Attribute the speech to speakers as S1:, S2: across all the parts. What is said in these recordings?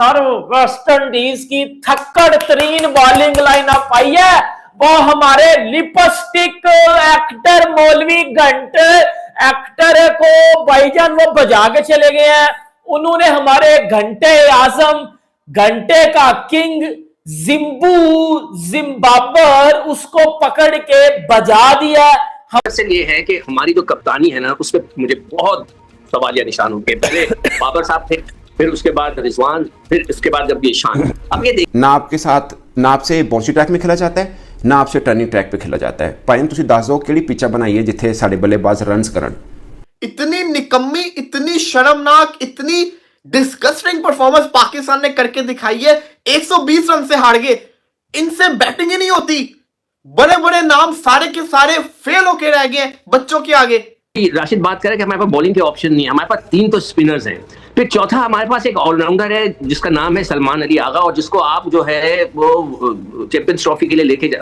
S1: और West Indies की थक्कड़ तरीन बॉलिंग लाइनअप आई है। वो हमारे लिपस्टिक एक्टर मौलवी घंटे एक्टर को भाईजान वो बजा के चले गए हैं। उन्होंने हमारे घंटे आजम, घंटे का किंग जिम्बू जिम्बाबर उसको पकड़ के बजा दिया।
S2: से ये है कि हमारी जो कप्तानी है ना, उस पर मुझे बहुत सवालिया निशान होंगे। पहले बाबर साहब थे, फिर उसके बाद रिजवान, फिर इसके बाद जब ये शान। अब ये
S3: ना आपके साथ ना आपसे बाउंसी ट्रैक में खेला जाता है, ना आपसे टर्निंग ट्रैक पे खेला जाता है। भाई ਤੁਸੀਂ ਦੱਸ ਦਿਓ ਕਿਹੜੀ ਪਿੱਚ ਬਣਾਈ ਹੈ ਜਿੱਥੇ ਸਾਡੇ ਬੱਲੇਬਾਜ਼ ਰਨਸ ਕਰਨ।
S4: इतनी निकम्मी, इतनी शर्मनाक, इतनी डिस्गस्टिंग परफॉर्मेंस पाकिस्तान ने करके दिखाई है। 120 रन से हार गए। इनसे बैटिंग ही नहीं होती। बड़े बड़े नाम सारे के सारे फेल होके रह गए बच्चों के आगे।
S2: राशिद बात करें कि हमारे पास बॉलिंग के ऑप्शन नहीं है। हमारे पास 3 तो स्पिनर्स हैं, फिर चौथा हमारे पास एक ऑलराउंडर है जिसका नाम है सलमान अली आगा, और जिसको आप जो है वो चैंपियंस ट्रॉफी के लिए लेके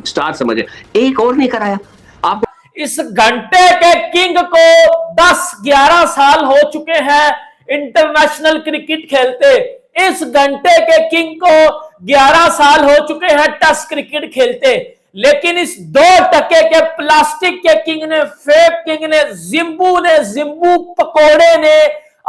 S2: स्टार समझे। एक और नहीं कराया। आप
S1: इस घंटे के किंग को 10-11 साल हो चुके हैं इंटरनेशनल क्रिकेट खेलते। इस घंटे के किंग को 11 साल हो चुके हैं टेस्ट क्रिकेट खेलते, लेकिन इस 2% के प्लास्टिक के किंग ने, फेक किंग ने, जिम्बू पकोड़े ने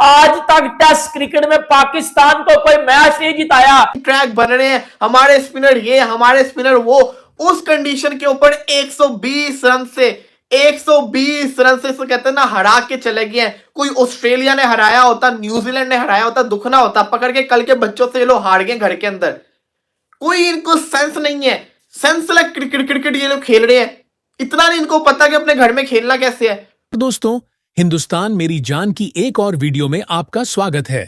S1: आज तक टेस्ट क्रिकेट में पाकिस्तान को कोई मैच नहीं जिताया।
S4: ट्रैक बन रहे हैं, हमारे स्पिनर ये, हमारे स्पिनर वो। उस कंडीशन के ऊपर 120 रन से 120 रन से कहते हैं ना हरा के चले गए हैं। कोई ऑस्ट्रेलिया ने हराया होता, न्यूजीलैंड ने हराया होता, दुखना होता। पकड़ के कल के बच्चों से ये लोग हार गए घर के अंदर। कोई इनको सेंस नहीं है। सेंसलेस क्रिकेट ये लोग खेल रहे हैं। इतना नहीं इनको पता कि अपने घर में खेलना कैसे है।
S5: दोस्तों, हिंदुस्तान मेरी जान की एक और वीडियो में आपका स्वागत है।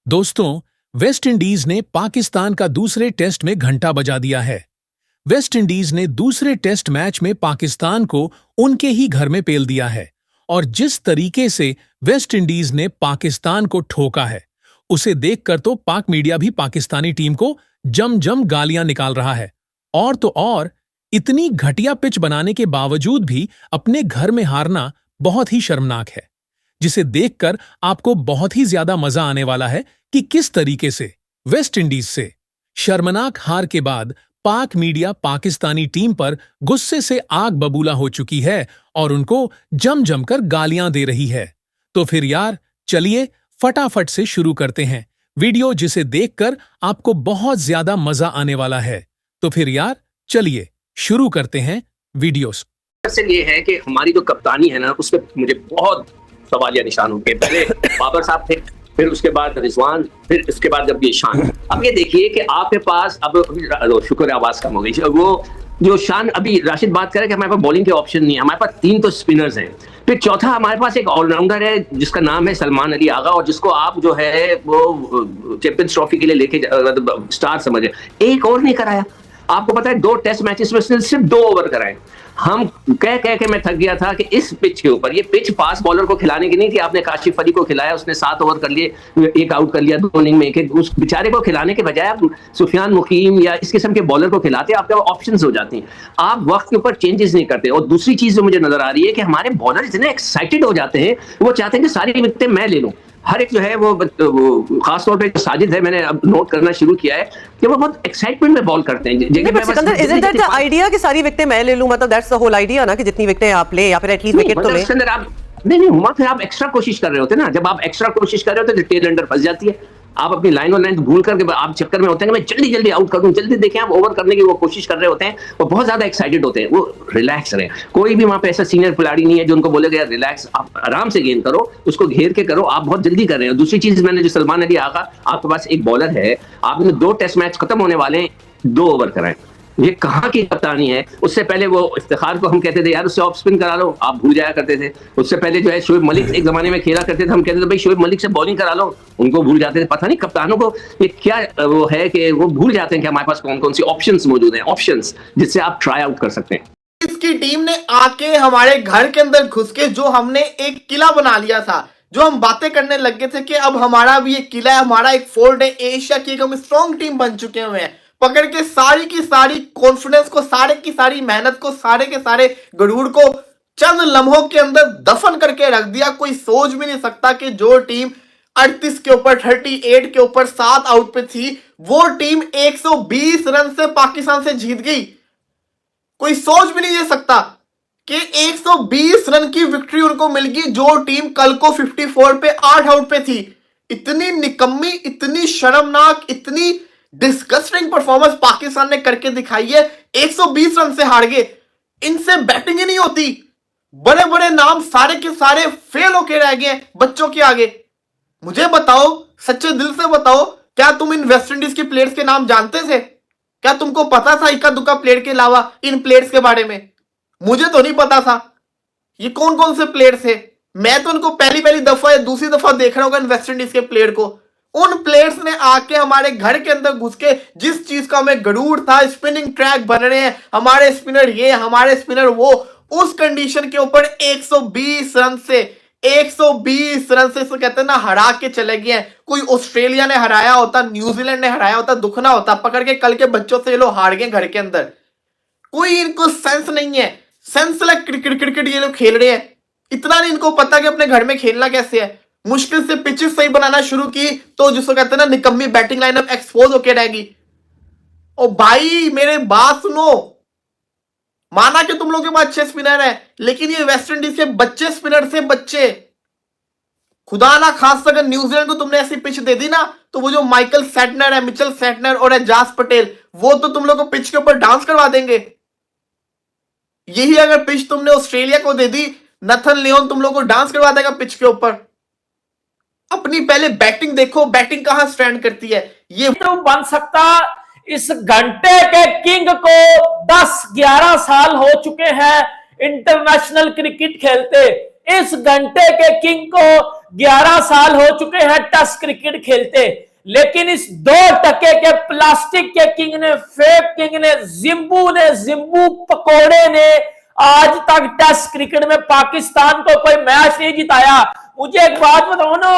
S5: दोस्तों, वेस्ट इंडीज ने पाकिस्तान का दूसरे टेस्ट में घंटा बजा दिया है। वेस्ट इंडीज ने दूसरे टेस्ट मैच में पाकिस्तान को उनके ही घर में पेल दिया है, और जिस तरीके से वेस्ट इंडीज ने पाकिस्तान को ठोका है, उसे देखकर तो पाक मीडिया भी पाकिस्तानी टीम को जम गालियां निकाल रहा है। और तो और, इतनी घटिया पिच बनाने के बावजूद भी अपने घर में हारना बहुत ही शर्मनाक है, जिसे देखकर आपको बहुत ही ज्यादा मजा आने वाला है कि किस तरीके से वेस्ट इंडीज से शर्मनाक हार के बाद पाक मीडिया पाकिस्तानी टीम पर गुस्से से आग बबूला हो चुकी है और उनको जम कर गालियां दे रही है। तो फिर यार चलिए फटाफट से शुरू करते हैं वीडियो, जिसे देखकर आपको बहुत ज्यादा मजा आने वाला है। तो फिर यार चलिए शुरू करते हैं वीडियोस।
S2: से ये है कि हमारी जो कप्तानी है ना, उस पर मुझे बहुत सवालिया निशान होंगे। पहले बाबर साहब थे, फिर उसके बाद रिजवान, फिर इसके बाद जब ये शान। अब ये देखिए कि आपके पास अब शुक्र आवाज कम हो गई। वो जो शान, अभी राशिद बात करें कि हमारे पास बॉलिंग के ऑप्शन नहीं है। हमारे पास 3 तो स्पिनर्स हैं, फिर चौथा हमारे पास एक ऑलराउंडर है जिसका नाम है सलमान अली आगा, और जिसको आप जो है वो चैंपियंस ट्रॉफी के लिए लेके स्टार समझे। एक और नहीं कराया। आपको पता है 2 टेस्ट मैचेस में सिर्फ 2 ओवर कराए। हम कह के मैं थक गया था कि इस पिच के ऊपर, ये पिच फास्ट बॉलर को खिलाने की नहीं थी। आपने काशिफ अली को खिलाया, उसने 7 ओवर कर लिए, 1 आउट कर लिया 2 इनिंग में। उस बेचारे को खिलाने के बजाय आप सुफियान मुकीम या इस किस्म के बॉलर को खिलाते, आपके ऑप्शंस हो जाती हैं। आप वक्त के ऊपर चेंजेस नहीं करते। और दूसरी चीज जो मुझे नजर आ रही है कि हमारे बॉलर इतने एक्साइटेड हो जाते हैं, वो चाहते हैं कि सारी विकेटें मैं ले लूं। हर एक जो है वो खासतौर पे साजिद है, मैंने अब नोट करना शुरू किया है कि वो बहुत एक्साइटमेंट में बॉल करते हैं।
S6: Isn't that the idea कि सारी विकेटें मैं ले लूं? मतलब that's the whole idea ना, कि जितनी विकेटें आप ले या फिर एटलीस्ट विकेट तो ले।
S2: आप नहीं हुआ, फिर आप एक्स्ट्रा कोशिश कर रहे होते ना। जब आप एक्स्ट्रा कोशिश कर रहे होते तो टेल अंडर फंस जाती है। आप अपनी लाइन और लेंथ भूल करके आप चक्कर में होते हैं कि मैं जल्दी आउट कर दूं, जल्दी देखें आप ओवर करने की वो कोशिश कर रहे होते हैं। वो बहुत ज्यादा एक्साइटेड होते हैं। वो रिलैक्स रहे। कोई भी वहां पे ऐसा सीनियर खिलाड़ी नहीं है जो उनको बोलेगा यार रिलैक्स, आप आराम से गेंद करो, उसको घेर के करो, आप बहुत जल्दी कर रहे हो। दूसरी चीज, मैंने जो सलमान अली आगा, आपके पास एक बॉलर है, आपने 2 टेस्ट मैच खत्म होने वाले हैं, 2 ओवर कराए। ये कहाँ की कप्तानी है? उससे पहले वो इफ्तिखार को हम कहते थे यार उससे ऑफ स्पिन करा लो, आप भूल जाया करते थे। उससे पहले जो है शोएब मलिक एक जमाने में खेला करते थे, हम कहते थे भाई शोएब मलिक से बॉलिंग करा लो, उनको भूल जाते थे। पता नहीं कप्तानों को ये क्या वो है कि वो भूल जाते हैं कि हमारे पास कौन कौन सी ऑप्शंस मौजूद हैं, ऑप्शंस जिससे आप ट्राई आउट कर सकते हैं।
S4: इसकी टीम ने आके हमारे घर के अंदर घुस के जो हमने एक किला बना लिया था, जो हम बातें करने लग गए थे कि अब हमारा भी एक किला है, हमारा एक फोर्ट है, एशिया की एक हम स्ट्रॉन्ग टीम बन चुके हुए हैं। पकड़ के सारी की सारी कॉन्फिडेंस को, सारे की सारी मेहनत को, सारे के सारे गरूर को चंद लम्हों के अंदर दफन करके रख दिया। कोई सोच भी नहीं सकता कि जो टीम 38 के ऊपर 38 के ऊपर 7 आउट पे थी, वो टीम 120 रन से पाकिस्तान से जीत गई। कोई सोच भी नहीं दे सकता कि 120 रन की विक्ट्री उनको मिल गई, जो टीम कल को 54 पे 8 आउट पे थी। इतनी निकम्मी, इतनी शर्मनाक, इतनी डिस्गस्टिंग परफॉर्मेंस पाकिस्तान ने करके दिखाई है। 120 रन से हार गए, इनसे बैटिंग ही नहीं होती। बड़े बड़े नाम सारे के सारे फेल होके रह गए बच्चों के आगे। मुझे बताओ, सच्चे दिल से बताओ, क्या तुम इन वेस्ट इंडीज के प्लेयर्स के नाम जानते थे? क्या तुमको पता था इक्का दुक्का प्लेयर के अलावा इन प्लेयर्स के बारे में? मुझे तो नहीं पता था ये कौन कौन से प्लेयर थे। मैं तो उनको पहली दफा या दूसरी दफा देख रहा होगा इन वेस्ट इंडीज के प्लेयर को। उन प्लेयर्स ने आके हमारे घर के अंदर घुस के जिस चीज का हमें गरूर था, स्पिनिंग ट्रैक बन रहे हैं, हमारे स्पिनर ये, हमारे स्पिनर वो, उस कंडीशन के ऊपर 120 रन से इसे कहते हैं ना हरा के चले गए हैं। कोई ऑस्ट्रेलिया ने हराया होता, न्यूजीलैंड ने हराया होता, दुखना होता, पकड़ के कल के बच्चों से ये लोग हार गए घर के अंदर। कोई इनको सेंस नहीं है, सेंसलेस क्रिकेट ये लोग खेल रहे हैं। इतना नहीं इनको पता कि अपने घर में खेलना कैसे है। मुश्किल से पिचेस सही बनाना शुरू की तो जिसको कहते हैं ना निकम्मी बैटिंग लाइनअप एक्सपोज होके रहेगी। ओ भाई मेरे बात सुनो, माना कि तुम लोगों के पास अच्छे स्पिनर है, लेकिन ये वेस्ट इंडीज के बच्चे स्पिनर से बच्चे, खुदा ना खास अगर न्यूजीलैंड को तुमने ऐसी पिच दे दी ना, तो वो जो माइकल सेटनर है, मिचेल सेटनर और एजाज पटेल, वो तो तुम लोग को पिच के ऊपर डांस करवा देंगे। यही अगर पिच तुमने ऑस्ट्रेलिया को दे दी, नथन लियोन तुम लोग को डांस करवा देगा पिच के ऊपर। अपनी पहले बैटिंग देखो, बैटिंग कहां स्टैंड करती है। ये
S1: तो बन सकता। इस घंटे के किंग को 10-11 साल हो चुके हैं इंटरनेशनल क्रिकेट खेलते। इस घंटे के किंग को 11 साल हो चुके हैं टेस्ट क्रिकेट खेलते, लेकिन इस 2% के प्लास्टिक के किंग ने, फेक किंग ने, जिम्बू पकोड़े ने आज तक टेस्ट क्रिकेट में पाकिस्तान को कोई मैच नहीं जिताया। मुझे एक बात बताओ ना,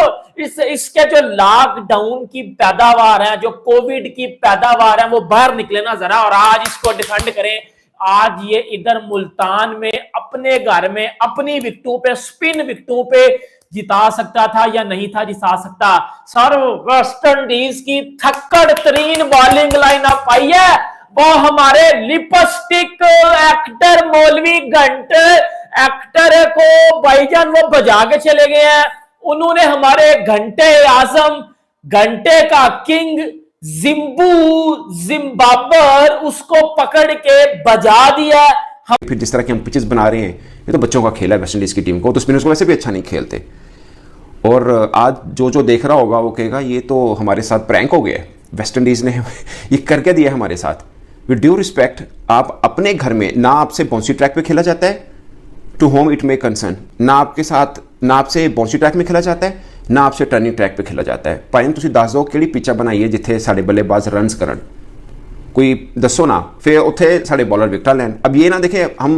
S1: इसके जो लॉकडाउन की पैदावार है, जो कोविड की पैदावार है, वो बाहर निकले ना जरा और आज इसको डिफेंड करें। आज ये इधर मुल्तान में अपने घर में अपनी विकेटों पे, स्पिन विकेटों पे जिता सकता था या नहीं था जिता सकता। सर वेस्ट इंडीज की थक्कड़ तरीन बॉलिंग लाइनअप आई है, वो हमारे लिपस्टिक एक्टर मौलवी घंटे एक्टर को भाईजान वो बजा के चले गए हैं। उन्होंने हमारे घंटे आजम, घंटे का किंग जिम्बाबर उसको पकड़ के बजा दिया।
S3: फिर जिस तरह के हम पिचेस बना रहे हैं, ये तो बच्चों का खेल है वेस्ट इंडीज की टीम को, तो स्पिनर्स को वैसे भी अच्छा नहीं खेलते। और आज जो देख रहा होगा वो कहेगा ये तो हमारे साथ प्रैंक हो गया, वेस्ट इंडीज ने ये करके दिया हमारे साथ। विद ड्यू रिस्पेक्ट, आप अपने घर में ना आपसे बाउंसी ट्रैक पे खेला जाता है, to whom it may concern, ना आपसे बाउंसी ट्रैक में खेला जाता है, ना आपसे टर्निंग ट्रैक पे खेला जाता है। भाई ਤੁਸੀਂ ਦੱਸ ਦਿਓ ਕਿਹੜੀ ਪਿੱਚਾ ਬਣਾਈ ਹੈ ਜਿੱਥੇ ਸਾਡੇ ਬੱਲੇਬਾਜ਼ रन्स ਕਰਨ, कोई दसो ना। फिर उत्थे साढ़े बॉलर विकटा लैन। अब ये ना देखें हम